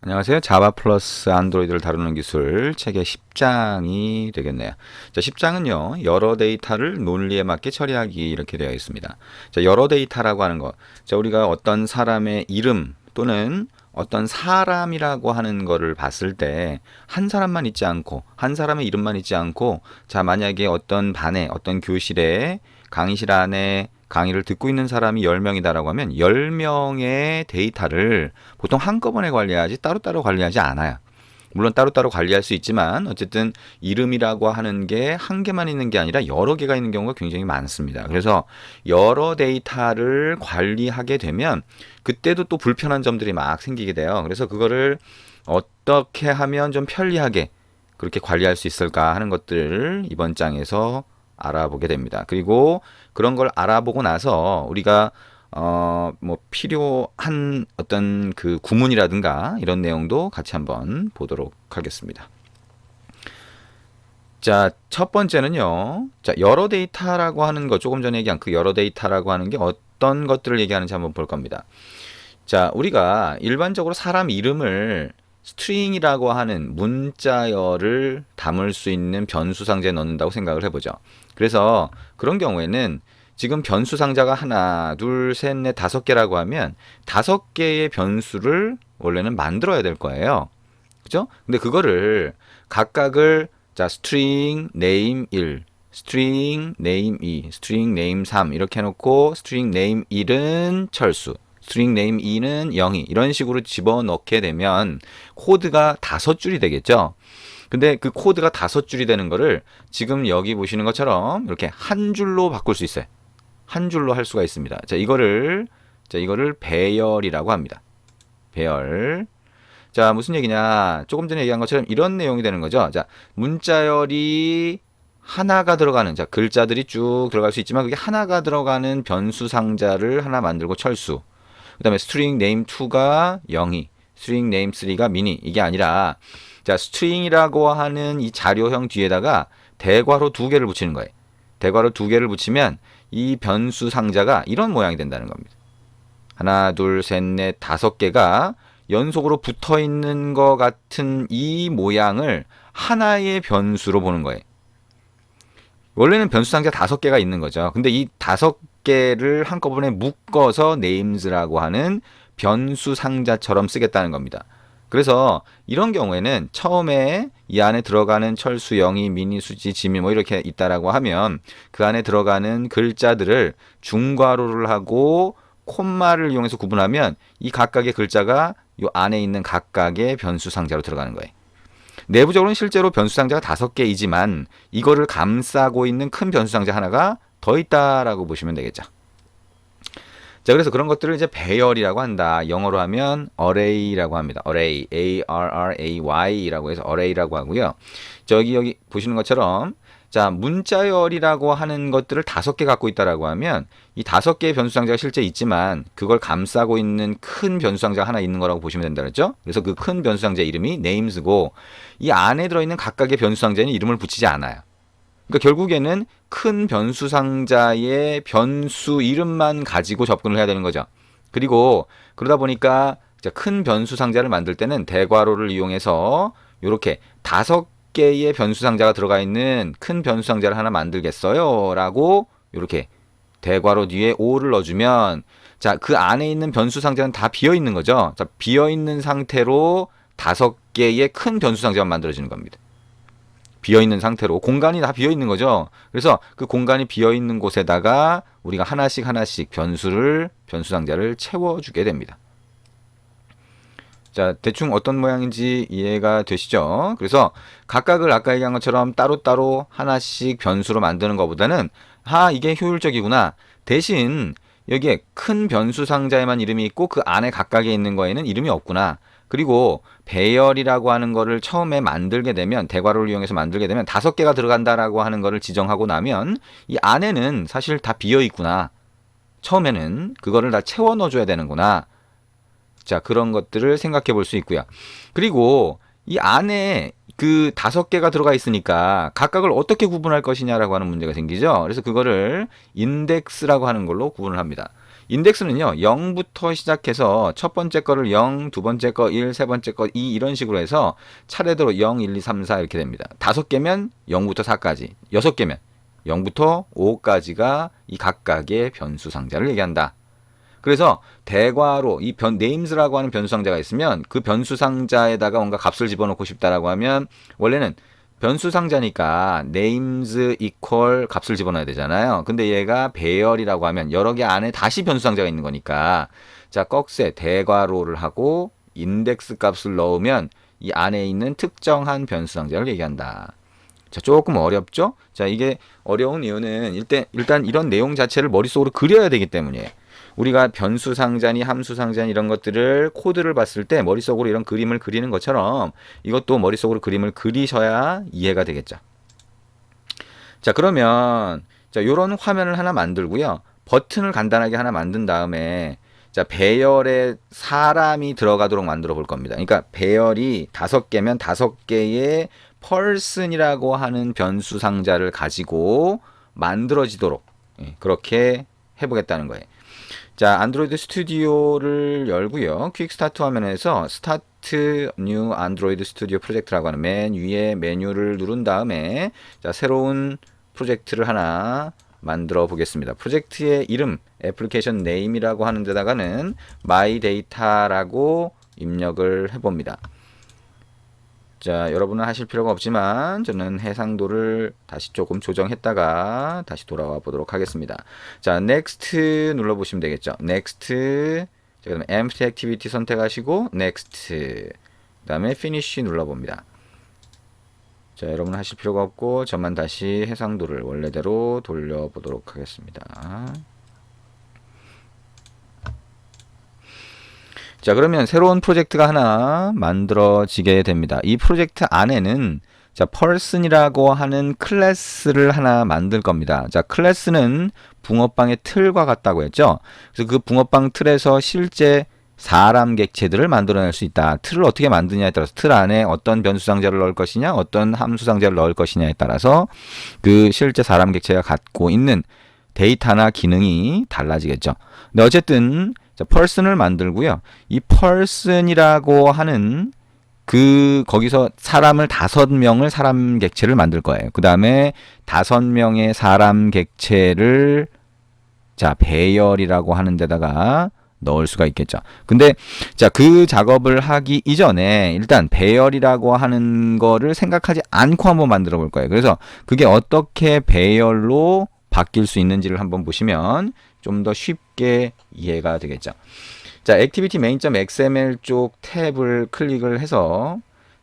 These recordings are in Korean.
안녕하세요. 자바 플러스 안드로이드를 다루는 기술 책의 10장이 되겠네요. 자, 10장은요, 여러 데이터를 논리에 맞게 처리하기 이렇게 되어 있습니다. 자, 여러 데이터라고 하는 것. 자, 우리가 어떤 사람의 이름 또는 어떤 사람이라고 하는 거를 봤을 때 한 사람만 있지 않고 한 사람의 이름만 있지 않고 자, 만약에 어떤 반에 어떤 교실에 강의실 안에 강의를 듣고 있는 사람이 10명이다라고 하면 10명의 데이터를 보통 한꺼번에 관리하지 따로따로 관리하지 않아요. 물론 따로따로 관리할 수 있지만 어쨌든 이름이라고 하는 게 한 개만 있는 게 아니라 여러 개가 있는 경우가 굉장히 많습니다. 그래서 여러 데이터를 관리하게 되면 그때도 또 불편한 점들이 막 생기게 돼요. 그래서 그거를 어떻게 하면 좀 편리하게 그렇게 관리할 수 있을까 하는 것들을 이번 장에서 알아보게 됩니다. 그리고 그런 걸 알아보고 나서 우리가 뭐 필요한 어떤 그 구문이라든가 이런 내용도 같이 한번 보도록 하겠습니다. 자, 첫 번째는요. 자, 여러 데이터라고 하는 거 조금 전에 얘기한 그 여러 데이터라고 하는 게 어떤 것들을 얘기하는지 한번 볼 겁니다. 자, 우리가 일반적으로 사람 이름을 스트링이라고 하는 문자열을 담을 수 있는 변수 상자에 넣는다고 생각을 해보죠. 그래서 그런 경우에는 지금 변수 상자가 하나, 둘, 셋, 넷, 다섯 개라고 하면 다섯 개의 변수를 원래는 만들어야 될 거예요. 그죠? 근데 그거를 각각을 자, string name 1, string name 2, string name 3 이렇게 해놓고 string name 1은 철수, string name 2는 0이 이런 식으로 집어넣게 되면 코드가 다섯 줄이 되겠죠. 근데 그 코드가 다섯 줄이 되는 거를 지금 여기 보시는 것처럼 이렇게 한 줄로 바꿀 수 있어요. 한 줄로 할 수가 있습니다. 자, 이거를 배열이라고 합니다. 배열. 자, 무슨 얘기냐? 조금 전에 얘기한 것처럼 이런 내용이 되는 거죠. 자, 문자열이 하나가 들어가는, 자, 글자들이 쭉 들어갈 수 있지만 그게 하나가 들어가는 변수 상자를 하나 만들고 철수. 그 다음에 string name 2가 0이, string name 3가 미니. 이게 아니라, 자, string이라고 하는 이 자료형 뒤에다가 대괄호 두 개를 붙이는 거예요. 대괄호 두 개를 붙이면 이 변수 상자가 이런 모양이 된다는 겁니다. 하나, 둘, 셋, 넷, 다섯 개가 연속으로 붙어 있는 것 같은 이 모양을 하나의 변수로 보는 거예요. 원래는 변수 상자 다섯 개가 있는 거죠. 근데 이 다섯 개를 한꺼번에 묶어서 names라고 하는 변수 상자처럼 쓰겠다는 겁니다. 그래서 이런 경우에는 처음에 이 안에 들어가는 철수, 영이, 미니, 수지, 지미 뭐 이렇게 있다라고 하면 그 안에 들어가는 글자들을 중괄호를 하고 콤마를 이용해서 구분하면 이 각각의 글자가 이 안에 있는 각각의 변수 상자로 들어가는 거예요. 내부적으로는 실제로 변수 상자가 다섯 개이지만 이거를 감싸고 있는 큰 변수 상자 하나가 더 있다라고 보시면 되겠죠. 자, 그래서 그런 것들을 이제 배열이라고 한다. 영어로 하면 array라고 합니다. array, A-R-R-A-Y라고 해서 array라고 하고요. 여기 보시는 것처럼 자, 문자열이라고 하는 것들을 다섯 개 갖고 있다라고 하면 이 다섯 개의 변수 상자가 실제 있지만 그걸 감싸고 있는 큰 변수 상자가 하나 있는 거라고 보시면 된다 그랬죠? 그래서 그 큰 변수 상자 이름이 names고 이 안에 들어있는 각각의 변수 상자에는 이름을 붙이지 않아요. 그러니까 결국에는 큰 변수 상자의 변수 이름만 가지고 접근을 해야 되는 거죠. 그리고 그러다 보니까 큰 변수 상자를 만들 때는 대괄호를 이용해서 이렇게 다섯 개의 변수 상자가 들어가 있는 큰 변수 상자를 하나 만들겠어요 라고 이렇게 대괄호 뒤에 5를 넣어주면 자, 그 안에 있는 변수 상자는 다 비어 있는 거죠. 자, 비어 있는 상태로 다섯 개의 큰 변수 상자만 만들어지는 겁니다. 비어있는 상태로 공간이 다 비어있는 거죠. 그래서 그 공간이 비어있는 곳에다가 우리가 하나씩 변수 상자를 채워주게 됩니다. 자, 대충 어떤 모양인지 이해가 되시죠? 그래서 각각을 아까 얘기한 것처럼 따로따로 하나씩 변수로 만드는 것보다는 이게 효율적이구나. 대신 여기에 큰 변수 상자에만 이름이 있고 그 안에 각각에 있는 거에는 이름이 없구나. 그리고 배열이라고 하는 거를 처음에 만들게 되면 대괄호를 이용해서 만들게 되면 다섯 개가 들어간다라고 하는 거를 지정하고 나면 이 안에는 사실 다 비어 있구나. 처음에는 그거를 다 채워 넣어줘야 되는구나. 자, 그런 것들을 생각해 볼 수 있고요. 그리고 이 안에 그 다섯 개가 들어가 있으니까 각각을 어떻게 구분할 것이냐라고 하는 문제가 생기죠. 그래서 그거를 인덱스라고 하는 걸로 구분을 합니다. 인덱스는요, 0부터 시작해서 첫 번째 거를 0, 두 번째 거 1, 세 번째 거 2 이런 식으로 해서 차례대로 0, 1, 2, 3, 4 이렇게 됩니다. 5개면 0부터 4까지, 6개면 0부터 5까지가 이 각각의 변수 상자를 얘기한다. 그래서 대괄호 이 names라고 하는 변수 상자가 있으면 그 변수 상자에다가 뭔가 값을 집어넣고 싶다라고 하면 원래는 변수 상자니까 names equal 값을 집어넣어야 되잖아요. 근데 얘가 배열이라고 하면 여러 개 안에 다시 변수 상자가 있는 거니까 자, 꺽쇠 대괄호를 하고 인덱스 값을 넣으면 이 안에 있는 특정한 변수 상자를 얘기한다. 자, 조금 어렵죠? 자, 이게 어려운 이유는 일단 이런 내용 자체를 머릿속으로 그려야 되기 때문이에요. 우리가 변수 상자니 함수 상자니 이런 것들을 코드를 봤을 때 머릿속으로 이런 그림을 그리는 것처럼 이것도 머릿속으로 그림을 그리셔야 이해가 되겠죠. 자, 그러면 자, 요런 화면을 하나 만들고요. 버튼을 간단하게 하나 만든 다음에 자, 배열에 사람이 들어가도록 만들어 볼 겁니다. 그러니까 배열이 5개면 5개의 person이라고 하는 변수 상자를 가지고 만들어지도록 그렇게 해보겠다는 거예요. 자, 안드로이드 스튜디오를 열고요. 퀵 스타트 화면에서 스타트 뉴 안드로이드 스튜디오 프로젝트라고 하는 맨 위에 메뉴를 누른 다음에 자, 새로운 프로젝트를 하나 만들어 보겠습니다. 프로젝트의 이름, 애플리케이션 네임이라고 하는 데다가는 마이 데이터라고 입력을 해봅니다. 자, 여러분은 하실 필요가 없지만 저는 해상도를 다시 조금 조정했다가 다시 돌아와 보도록 하겠습니다. 자, next 눌러보시면 되겠죠. next. 자, 그다음에 empty activity 선택하시고 next. 그 다음에 finish 눌러봅니다. 자, 여러분은 하실 필요가 없고 저만 다시 해상도를 원래대로 돌려보도록 하겠습니다. 자, 그러면 새로운 프로젝트가 하나 만들어지게 됩니다. 이 프로젝트 안에는 자, person이라고 하는 클래스를 하나 만들 겁니다. 자, 클래스는 붕어빵의 틀과 같다고 했죠. 그래서 그 붕어빵 틀에서 실제 사람 객체들을 만들어낼 수 있다. 틀을 어떻게 만드냐에 따라서 틀 안에 어떤 변수 상자를 넣을 것이냐, 어떤 함수 상자를 넣을 것이냐에 따라서 그 실제 사람 객체가 갖고 있는 데이터나 기능이 달라지겠죠. 근데 어쨌든 자, person을 만들고요. 이 person이라고 하는 거기서 사람을 5명을 사람 객체를 만들 거예요. 그 다음에 5명의 사람 객체를 자, 배열이라고 하는 데다가 넣을 수가 있겠죠. 근데 자, 그 작업을 하기 이전에 일단 배열이라고 하는 거를 생각하지 않고 한번 만들어 볼 거예요. 그래서 그게 어떻게 배열로 바뀔 수 있는지를 한번 보시면 좀 더 쉽게 이해가 되겠죠. 자, activity main.xml 쪽 탭을 클릭을 해서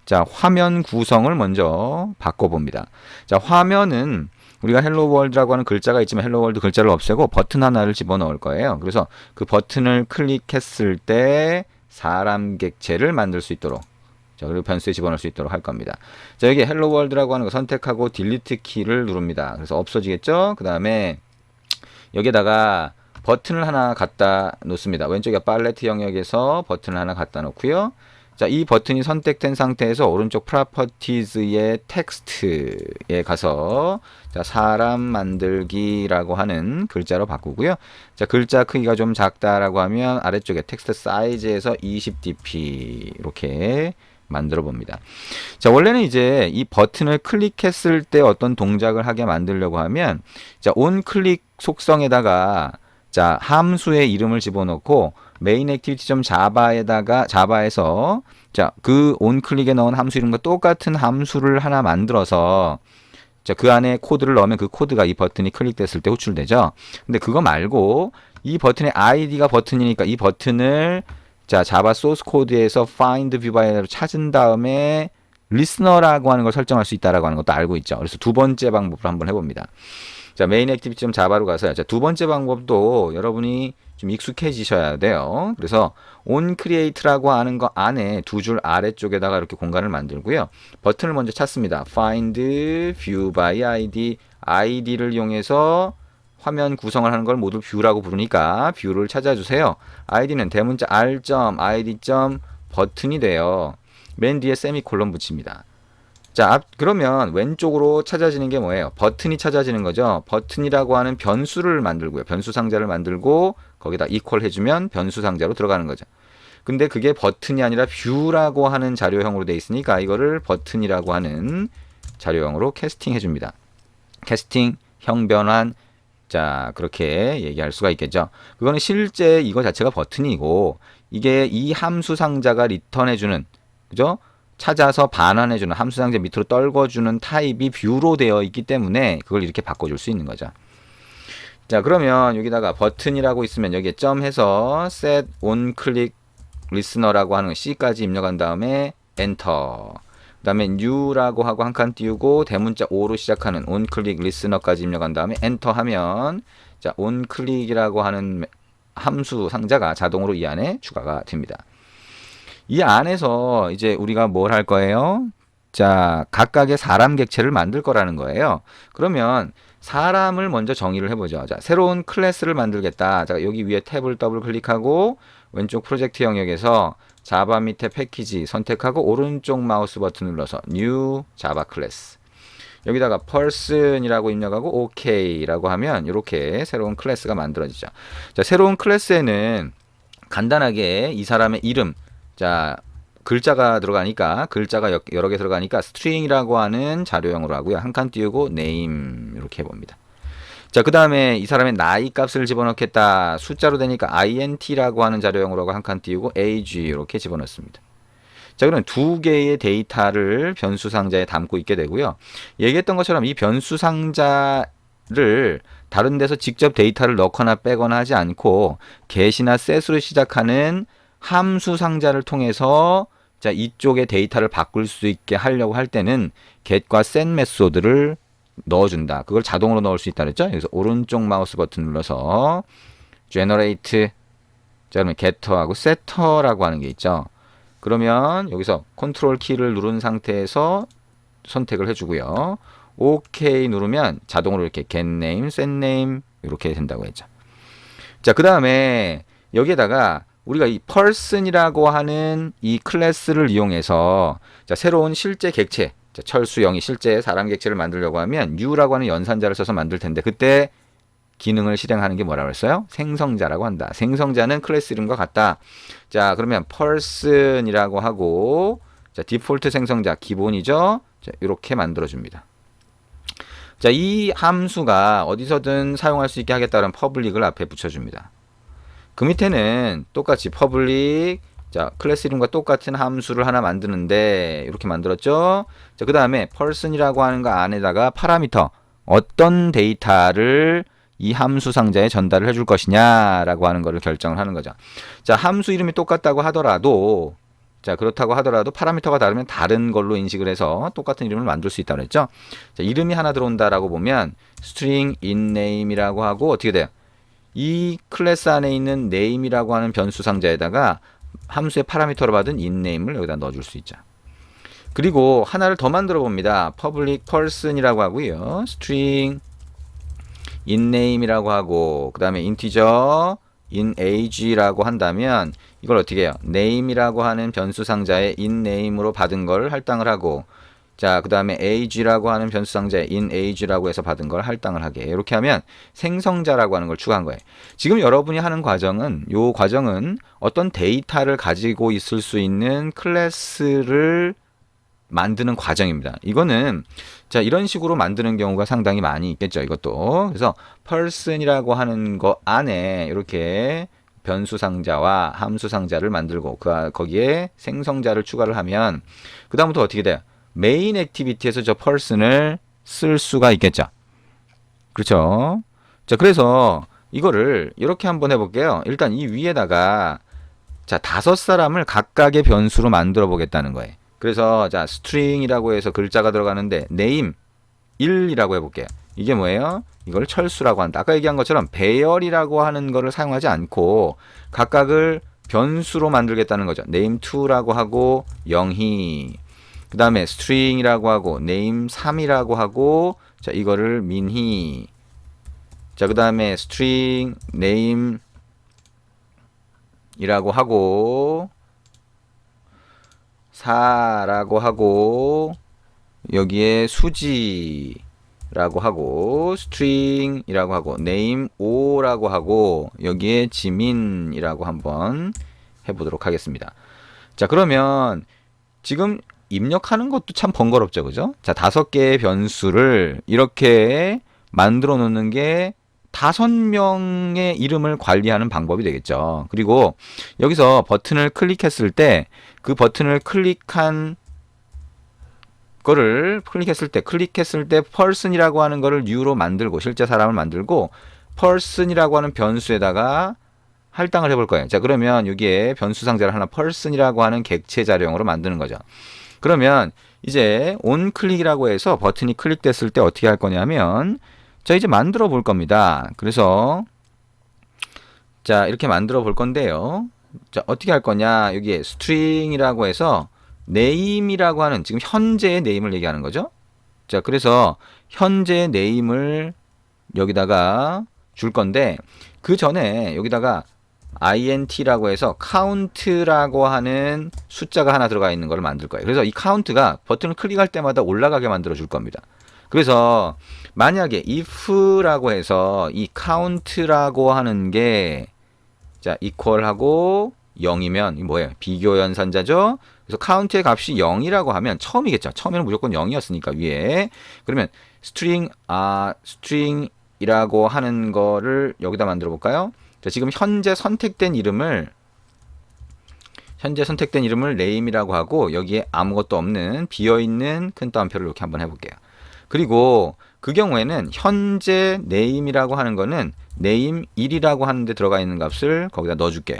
자, 화면 구성을 먼저 바꿔봅니다. 자, 화면은 우리가 헬로 월드라고 하는 글자가 있지만 헬로 월드 글자를 없애고 버튼 하나를 집어넣을 거예요. 그래서 그 버튼을 클릭했을 때 사람 객체를 만들 수 있도록 자, 그리고 변수에 집어넣을 수 있도록 할 겁니다. 자, 여기 헬로 월드라고 하는 거 선택하고 딜리트 키를 누릅니다. 그래서 없어지겠죠? 그 다음에 여기에다가 버튼을 하나 갖다 놓습니다. 왼쪽에 팔레트 영역에서 버튼을 하나 갖다 놓고요. 자, 이 버튼이 선택된 상태에서 오른쪽 프로퍼티즈의 텍스트에 가서 자, 사람 만들기라고 하는 글자로 바꾸고요. 자, 글자 크기가 좀 작다라고 하면 아래쪽에 텍스트 사이즈에서 20dp 이렇게 만들어 봅니다. 자, 원래는 이제 이 버튼을 클릭했을 때 어떤 동작을 하게 만들려고 하면 자, onClick 속성에다가 자, 함수의 이름을 집어넣고 main activity.java에다가 자바에서 자, 그 onClick에 넣은 함수 이름과 똑같은 함수를 하나 만들어서 자, 그 안에 코드를 넣으면 그 코드가 이 버튼이 클릭됐을 때 호출되죠. 근데 그거 말고 이 버튼의 id가 버튼이니까 이 버튼을 자, 자바 소스 코드에서 find view by로 찾은 다음에 listener라고 하는 걸 설정할 수 있다라고 하는 것도 알고 있죠. 그래서 두 번째 방법을 한번 해봅니다. 자, 메인 액티비티 자바로 가서 자, 두 번째 방법도 여러분이 좀 익숙해지셔야 돼요. 그래서 on create라고 하는 거 안에 두 줄 아래쪽에다가 이렇게 공간을 만들고요. 버튼을 먼저 찾습니다. find view by id id를 이용해서 화면 구성을 하는 걸 모두 뷰라고 부르니까 뷰를 찾아주세요. id는 대문자 r.id. 버튼이 돼요. 맨 뒤에 세미콜론 붙입니다. 자, 그러면 왼쪽으로 찾아지는 게 뭐예요? 버튼이 찾아지는 거죠. 버튼이라고 하는 변수를 만들고요. 변수 상자를 만들고 거기다 이퀄 해주면 변수 상자로 들어가는 거죠. 근데 그게 버튼이 아니라 뷰라고 하는 자료형으로 돼 있으니까 이거를 버튼이라고 하는 자료형으로 캐스팅 해줍니다. 캐스팅, 형변환, 자 그렇게 얘기할 수가 있겠죠. 그거는 실제 이거 자체가 버튼이고 이게 이 함수 상자가 리턴해주는, 그죠? 찾아서 반환해주는 함수 상자 밑으로 떨궈주는 타입이 뷰로 되어 있기 때문에 그걸 이렇게 바꿔줄 수 있는 거죠. 자 그러면 여기다가 버튼이라고 있으면 여기에 점 해서 set on click listener라고 하는 C까지 입력한 다음에 엔터. 그 다음에 new라고 하고 한 칸 띄우고 대문자 O로 시작하는 onClick listener까지 입력한 다음에 엔터 하면 자 onClick이라고 하는 함수 상자가 자동으로 이 안에 추가가 됩니다. 이 안에서 이제 우리가 뭘 할 거예요? 자 각각의 사람 객체를 만들 거라는 거예요. 그러면 사람을 먼저 정의를 해보죠. 자 새로운 클래스를 만들겠다. 자 여기 위에 탭을 더블 클릭하고 왼쪽 프로젝트 영역에서 자바 밑에 패키지 선택하고 오른쪽 마우스 버튼 눌러서 New Java Class 여기다가 person이라고 입력하고 OK라고 하면 이렇게 새로운 클래스가 만들어지죠. 자 새로운 클래스에는 간단하게 이 사람의 이름, 자 글자가 들어가니까 글자가 여러 개 들어가니까 string이라고 하는 자료형으로 하고요. 한 칸 띄우고 name 이렇게 해봅니다. 자, 그 다음에 이 사람의 나이 값을 집어넣겠다. 숫자로 되니까 int라고 하는 자료형으로 한 칸 띄우고 age 이렇게 집어넣습니다. 자, 그러면 두 개의 데이터를 변수 상자에 담고 있게 되고요. 얘기했던 것처럼 이 변수 상자를 다른 데서 직접 데이터를 넣거나 빼거나 하지 않고 get이나 set으로 시작하는 함수 상자를 통해서 자, 이쪽에 데이터를 바꿀 수 있게 하려고 할 때는 get과 set 메소드를 넣어준다. 그걸 자동으로 넣을 수 있다 그랬죠? 그래서 오른쪽 마우스 버튼 눌러서 generate, 자 그러면 getter하고 setter라고 하는 게 있죠. 그러면 여기서 컨트롤 키를 누른 상태에서 선택을 해주고요. OK 누르면 자동으로 이렇게 getName, setName 이렇게 된다고 했죠. 자, 그 다음에 여기에다가 우리가 이 person이라고 하는 이 클래스를 이용해서 자, 새로운 실제 객체, 자, 철수영이 실제 사람 객체를 만들려고 하면 new라고 하는 연산자를 써서 만들 텐데 그때 기능을 실행하는 게 뭐라고 했어요? 생성자라고 한다. 생성자는 클래스 이름과 같다. 자, 그러면 person이라고 하고 자, 디폴트 생성자 기본이죠. 자, 이렇게 만들어 줍니다. 자, 이 함수가 어디서든 사용할 수 있게 하겠다는 public을 앞에 붙여줍니다. 그 밑에는 똑같이 public, 자, 클래스 이름과 똑같은 함수를 하나 만드는데 이렇게 만들었죠. 자, 그 다음에 person이라고 하는 거 안에다가 파라미터 어떤 데이터를 이 함수 상자에 전달을 해줄 것이냐라고 하는 것을 결정을 하는 거죠. 자, 함수 이름이 똑같다고 하더라도 자, 그렇다고 하더라도 파라미터가 다르면 다른 걸로 인식을 해서 똑같은 이름을 만들 수 있다고 했죠. 자, 이름이 하나 들어온다라고 보면 string inName이라고 하고 어떻게 돼요? 이 클래스 안에 있는 name이라고 하는 변수 상자에다가 함수의 파라미터로 받은 inName을 여기다 넣어줄 수 있죠. 그리고 하나를 더 만들어 봅니다. public person이라고 하고요. string inName이라고 하고 그 다음에 integer inage라고 한다면 이걸 어떻게 해요? name이라고 하는 변수 상자에 inName으로 받은 걸 할당을 하고 자, 그 다음에 age라고 하는 변수 상자에 inage라고 해서 받은 걸 할당을 하게. 이렇게 하면 생성자라고 하는 걸 추가한 거예요. 지금 여러분이 하는 과정은 요 과정은 어떤 데이터를 가지고 있을 수 있는 클래스를 만드는 과정입니다. 이거는 자, 이런 식으로 만드는 경우가 상당히 많이 있겠죠. 이것도. 그래서 person이라고 하는 거 안에 이렇게 변수 상자와 함수 상자를 만들고 거기에 생성자를 추가를 하면 그 다음부터 어떻게 돼요? 메인 액티비티에서 저 person을 쓸 수가 있겠죠. 그렇죠? 자, 그래서 이거를 이렇게 한번 해볼게요. 일단 이 위에다가 자, 5사람을 각각의 변수로 만들어 보겠다는 거예요. 그래서 자, string이라고 해서 글자가 들어가는데 name 1이라고 해볼게요. 이게 뭐예요? 이걸 철수라고 한다. 아까 얘기한 것처럼 배열이라고 하는 거를 사용하지 않고 각각을 변수로 만들겠다는 거죠. name 2라고 하고 영희, 그 다음에 string이라고 하고 name 3이라고 하고 자, 이거를 민희, 자, 그 다음에 string name 이라고 하고 4라고 하고 여기에 수지, 라고 하고 string이라고 하고 name o라고 하고 여기에 지민이라고 한번 해보도록 하겠습니다. 자, 그러면 지금 입력하는 것도 참 번거롭죠, 그죠? 자, 5개의 변수를 이렇게 만들어 놓는 게 5명의 이름을 관리하는 방법이 되겠죠. 그리고 여기서 버튼을 클릭했을 때 그 버튼을 클릭했을 때 person이라고 하는 거를 new로 만들고 실제 사람을 만들고 person이라고 하는 변수에다가 할당을 해볼 거예요. 자, 그러면 여기에 변수 상자를 하나 person이라고 하는 객체 자료형으로 만드는 거죠. 그러면 이제 on 클릭이라고 해서 버튼이 클릭됐을 때 어떻게 할 거냐면 자, 이제 만들어 볼 겁니다. 그래서 자, 이렇게 만들어 볼 건데요. 자, 어떻게 할 거냐? 여기에 string이라고 해서 name이라고 하는 지금 현재의 name을 얘기하는 거죠. 자, 그래서 현재의 name을 여기다가 줄 건데 그 전에 여기다가 int라고 해서 count라고 하는 숫자가 하나 들어가 있는 걸 만들 거예요. 그래서 이 count가 버튼을 클릭할 때마다 올라가게 만들어 줄 겁니다. 그래서 만약에 if라고 해서 이 count라고 하는 게 자, equal하고 0이면 이 뭐예요? 비교 연산자죠. 그래서 count의 값이 0이라고 하면 처음이겠죠. 처음에는 무조건 0이었으니까 위에. 그러면 string이라고 하는 거를 여기다 만들어 볼까요? 자, 지금 현재 선택된 이름을 name이라고 하고 여기에 아무것도 없는 비어있는 큰 따옴표를 이렇게 한번 해볼게요. 그리고 그 경우에는 현재 name이라고 하는 거는 name 1이라고 하는데 들어가 있는 값을 거기다 넣어줄게요.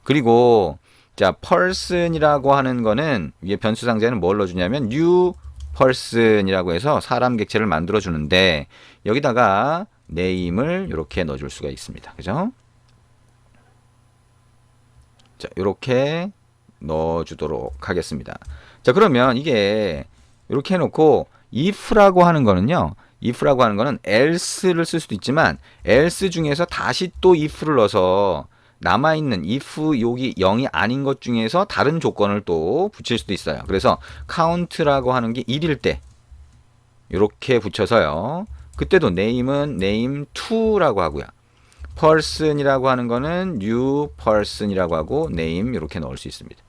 그리고 자, person이라고 하는 거는 위에 변수 상자에는 뭘 넣어주냐면 new person이라고 해서 사람 객체를 만들어 주는데 여기다가 name을 이렇게 넣어줄 수가 있습니다. 그죠? 자, 이렇게 넣어주도록 하겠습니다. 자, 그러면 이게 이렇게 해놓고 if라고 하는 거는요. if라고 하는 거는 else를 쓸 수도 있지만 else 중에서 다시 또 if를 넣어서 남아있는 if 여기 0이 아닌 것 중에서 다른 조건을 또 붙일 수도 있어요. 그래서 count라고 하는 게 1일 때 이렇게 붙여서요. 그때도 name은 name2라고 하고요. person이라고 하는 거는 new person이라고 하고 name 이렇게 넣을 수 있습니다.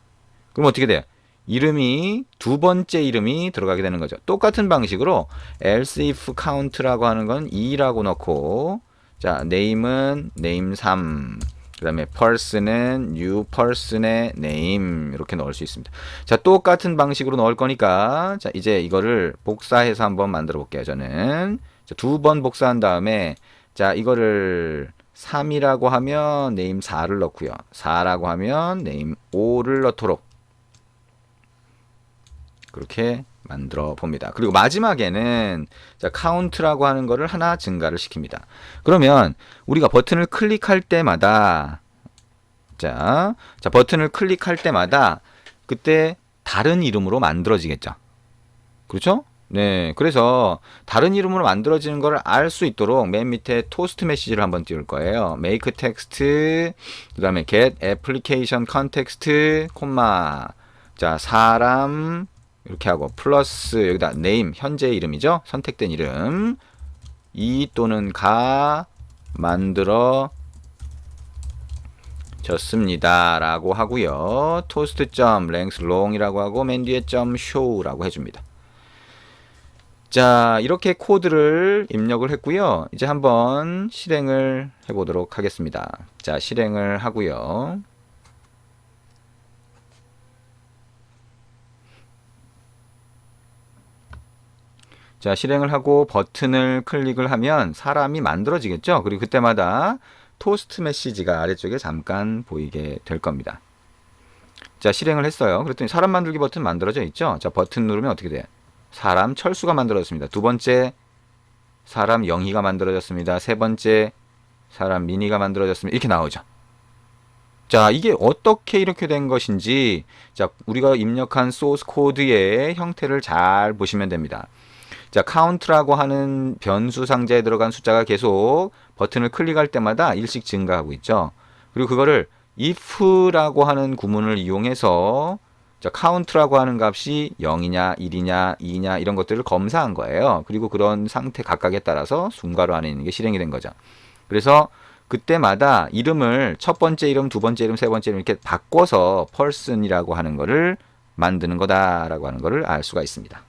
그럼 어떻게 돼요? 이름이 두 번째 이름이 들어가게 되는 거죠. 똑같은 방식으로 else if count라고 하는 건 2라고 넣고 자, name은 name 3 그 다음에 person은 new person의 name 이렇게 넣을 수 있습니다. 자, 똑같은 방식으로 넣을 거니까 자, 이제 이거를 복사해서 한번 만들어 볼게요. 저는 두 번 복사한 다음에 자, 이거를 3이라고 하면 name 4를 넣고요. 4라고 하면 name 5를 넣도록 그렇게 만들어 봅니다. 그리고 마지막에는 자, count라고 하는 거를 하나 증가를 시킵니다. 그러면 우리가 버튼을 클릭할 때마다 자, 버튼을 클릭할 때마다 그때 다른 이름으로 만들어지겠죠. 그렇죠? 네, 그래서 다른 이름으로 만들어지는 걸 알 수 있도록 맨 밑에 토스트 메시지를 한번 띄울 거예요. make text 그 다음에 get application context 콤마 자, 사람 이렇게 하고 플러스 여기다 name 현재 이름이죠. 선택된 이름 이 또는 가 만들어 졌습니다 라고 하고요. toast.length long이라고 하고 맨 뒤에 .show라고 해줍니다. 자, 이렇게 코드를 입력을 했고요. 이제 한번 실행을 해보도록 하겠습니다. 자, 실행을 하고요. 자, 실행을 하고 버튼을 클릭을 하면 사람이 만들어지겠죠. 그리고 그때마다 토스트 메시지가 아래쪽에 잠깐 보이게 될 겁니다. 자, 실행을 했어요. 그랬더니 사람 만들기 버튼 만들어져 있죠. 자, 버튼 누르면 어떻게 돼요? 사람 철수가 만들어졌습니다. 두 번째 사람 영희가 만들어졌습니다. 세 번째 사람 미니가 만들어졌습니다. 이렇게 나오죠. 자, 이게 어떻게 이렇게 된 것인지 자, 우리가 입력한 소스 코드의 형태를 잘 보시면 됩니다. 자, count라고 하는 변수 상자에 들어간 숫자가 계속 버튼을 클릭할 때마다 일씩 증가하고 있죠. 그리고 그거를 if라고 하는 구문을 이용해서 자, count라고 하는 값이 0이냐, 1이냐, 2냐 이런 것들을 검사한 거예요. 그리고 그런 상태 각각에 따라서 순가로 안에 있는 게 실행이 된 거죠. 그래서 그때마다 이름을 첫 번째 이름, 두 번째 이름, 세 번째 이름 이렇게 바꿔서 person이라고 하는 거를 만드는 거다라고 하는 거를 알 수가 있습니다.